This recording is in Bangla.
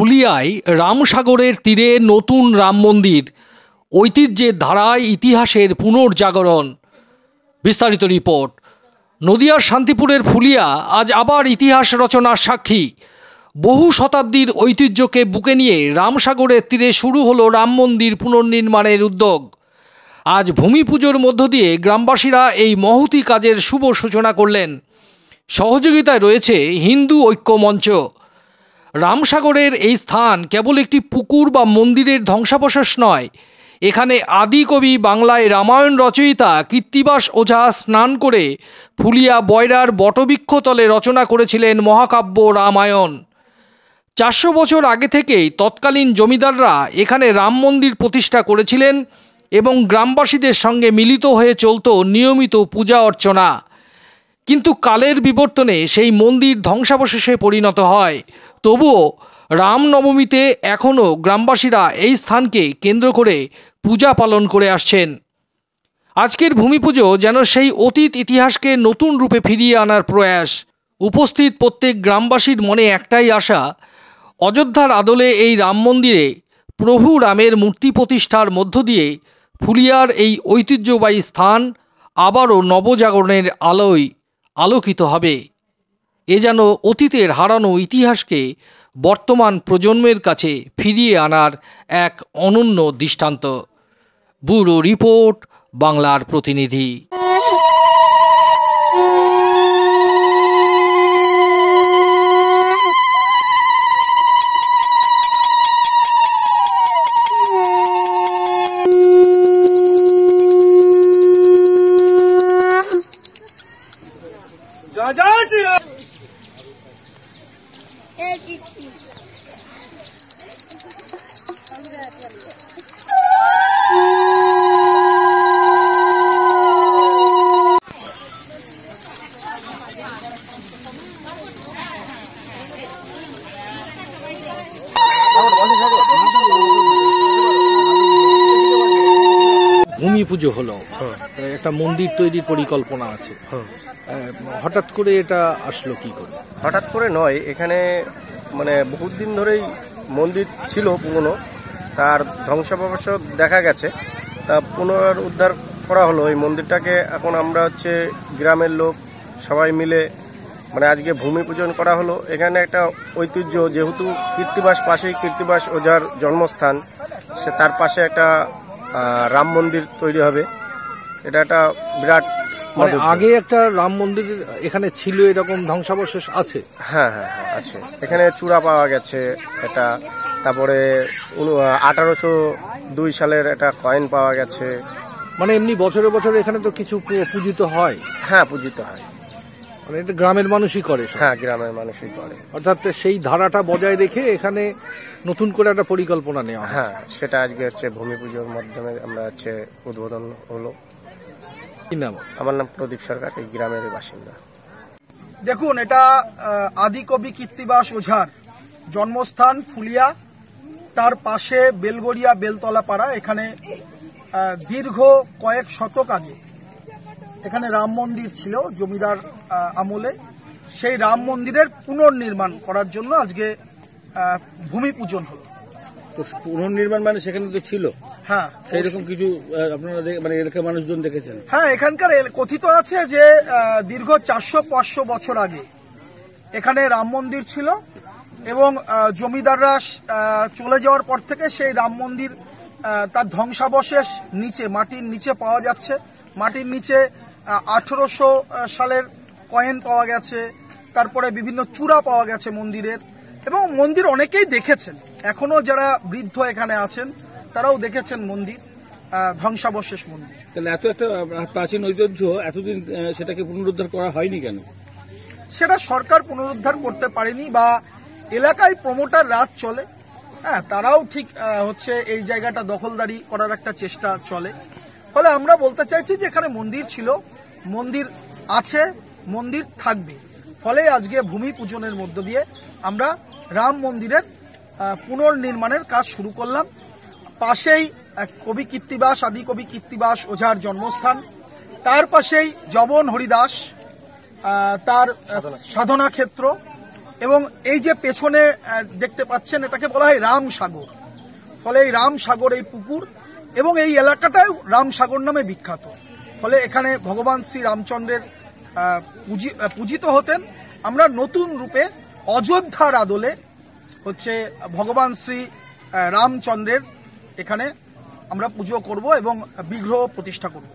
ফুলিয়ায় রামসাগরের তীরে নতুন রাম মন্দির, ঐতিহ্যের ধারায় ইতিহাসের পুনর্জাগরণ। বিস্তারিত রিপোর্ট। নদিয়ার শান্তিপুরের ফুলিয়া আজ আবার ইতিহাস রচনার সাক্ষী। বহু শতাব্দীর ঐতিহ্যকে বুকে নিয়ে রামসাগরের তীরে শুরু হলো রাম মন্দির পুনর্নির্মাণের উদ্যোগ। আজ ভূমি পুজোর মধ্য দিয়ে গ্রামবাসীরা এই মহতী কাজের শুভ সূচনা করলেন। সহযোগিতায় রয়েছে হিন্দু ঐক্য মঞ্চ। রামসাগরের এই স্থান কেবল একটি পুকুর বা মন্দিরের ধ্বংসাবশেষ নয়, এখানে আদিকবি বাংলায় রামায়ণ রচয়িতা কীর্তিবাস ওঝা স্নান করে ফুলিয়া বয়রার বটবৃক্ষতলে রচনা করেছিলেন মহাকাব্য রামায়ণ। 400 বছর আগে থেকেই তৎকালীন জমিদাররা এখানে রাম মন্দির প্রতিষ্ঠা করেছিলেন এবং গ্রামবাসীদের সঙ্গে মিলিত হয়ে চলত নিয়মিত পূজা অর্চনা। কিন্তু কালের বিবর্তনে সেই মন্দির ধ্বংসাবশেষে পরিণত হয়। তবুও রামনবমীতে এখনও গ্রামবাসীরা এই স্থানকে কেন্দ্র করে পূজা পালন করে আসছেন। আজকের ভূমি পুজো যেন সেই অতীত ইতিহাসকে নতুন রূপে ফিরিয়ে আনার প্রয়াস। উপস্থিত প্রত্যেক গ্রামবাসীর মনে একটাই আশা, অযোধ্যার আদলে এই রাম মন্দিরে প্রভু রামের মূর্তি প্রতিষ্ঠার মধ্য দিয়ে ফুলিয়ার এই ঐতিহ্যবাহী স্থান আবারও নবজাগরণের আলোয় আলোকিত হবে। এ যেন অতীতের হারানো ইতিহাসকে বর্তমান প্রজন্মের কাছে ফিরিয়ে আনার এক অনন্য দৃষ্টান্ত। ব্যুরো রিপোর্ট, বাংলার প্রতিনিধি। ভূমি পুজো হলো, একটা মন্দির তৈরির পরিকল্পনা আছে, হঠাৎ করে এটা আসলো কি করে? হঠাৎ করে নয়, এখানে মানে বহুত দিন ধরেই মন্দির ছিল পুরনো, তার ধ্বংসাবশেষ দেখা গেছে, তা পুনরুদ্ধার করা হলো এই মন্দিরটাকে। এখন আমরা গ্রামের লোক সবাই মিলে মানে আজকে ভূমি পূজন করা হলো। এখানে একটা ঐতিহ্য, যেহেতু কীর্তিবাস পাশেই কীর্তিবাস ওঝার জন্মস্থান, সে তার পাশে একটা রাম মন্দির তৈরি হবে। এটা একটা বিরাট, মানে আগে একটা রাম মন্দির এখানে ছিল, এরকম ধ্বংসাবশেষ আছে? হ্যাঁ হ্যাঁ হ্যাঁ আছে। এখানে চূড়া পাওয়া গেছে এটা, তারপরে 1802 সালের একটা কয়েন পাওয়া গেছে। মানে এমনি বছরে বছরে এখানে তো কিছু পূজিত হয়? হ্যাঁ, পূজিত হয়। মানে এটা গ্রামের মানুষই করে? হ্যাঁ, গ্রামের মানুষই করে। অর্থাৎ সেই ধারাটা বজায় রেখে এখানে নতুন করে একটা পরিকল্পনা নেওয়া। হ্যাঁ, সেটা আজকে ভূমি পুজোর মাধ্যমে আমরা উদ্বোধন হলো। কি নাম? আমার নাম প্রদীপ সরকার, এই গ্রামের বাসিন্দা। দেখুন, এটা আদিকবি কীর্তিবাস ওঝার জন্মস্থান ফুলিয়া, তার পাশে বেলগড়িয়া বেলতলা পাড়া। এখানে দীর্ঘ কয়েক শতক আগে এখানে রাম মন্দির ছিল জমিদার আমলে। সেই রাম মন্দিরের পুনর্নির্মাণ করার জন্য আজকে ভূমি পূজন হলো। পুনর্নির্মাণ মানে সেখানে তো ছিল, হ্যাঁ, সেই রকম কিছু আপনারা মানে এলাকার মানুষজন দেখেছেন? হ্যাঁ, এখানকার কথিত আছে যে দীর্ঘ 400-500 বছর আগে এখানে রাম মন্দির ছিল এবং জমিদাররা চলে যাওয়ার পর থেকে সেই রাম মন্দির তার ধ্বংসাবশেষ নিচে, মাটির নিচে পাওয়া যাচ্ছে। মাটির নিচে 1800 সালের কয়েন পাওয়া গেছে, তারপরে বিভিন্ন চূড়া পাওয়া গেছে মন্দিরের, এবং মন্দির অনেকেই দেখেছেন। এখনো যারা বৃদ্ধ এখানে আছেন তারাও দেখেছেন মন্দির, ধ্বংসাবশেষ মন্দির। তাহলে এত একটা প্রাচীন ঐতিহ্য এতদিন সেটাকে পুনরুদ্ধার করা হয়নি কেন? সেটা সরকার পুনরুদ্ধার করতে পারেনি, বা এলাকায় প্রমোটার রাজ চলে, হ্যাঁ, তারাও ঠিক এই জায়গাটা দখলদারি করার একটা চেষ্টা চলে। ফলে আমরা বলতে চাইছি যে এখানে মন্দির ছিল, মন্দির আছে, মন্দির থাকবে। ফলে আজকে ভূমি পূজনের মধ্য দিয়ে আমরা রাম মন্দিরের পুনর্নির্মাণের কাজ শুরু করলাম। পাশেই কবি কীর্তিবাস, আদিকবি কীর্তিবাস ওঝার জন্মস্থান, তার পাশেই জবন হরিদাস তার সাধনা ক্ষেত্র, এবং এই যে পেছনে দেখতে পাচ্ছেন এটাকে বলা হয় রামসাগর। ফলে এই রামসাগর, এই পুকুর এবং এই এলাকাটাও রামসাগর নামে বিখ্যাত। ফলে এখানে ভগবান শ্রী রামচন্দ্রের পূজিত হতেন। আমরা নতুন রূপে অযোধ্যার আদলে হচ্ছে ভগবান শ্রী রামচন্দ্রের এখানে আমরা পুজো করব এবং বিগ্রহ প্রতিষ্ঠা করব।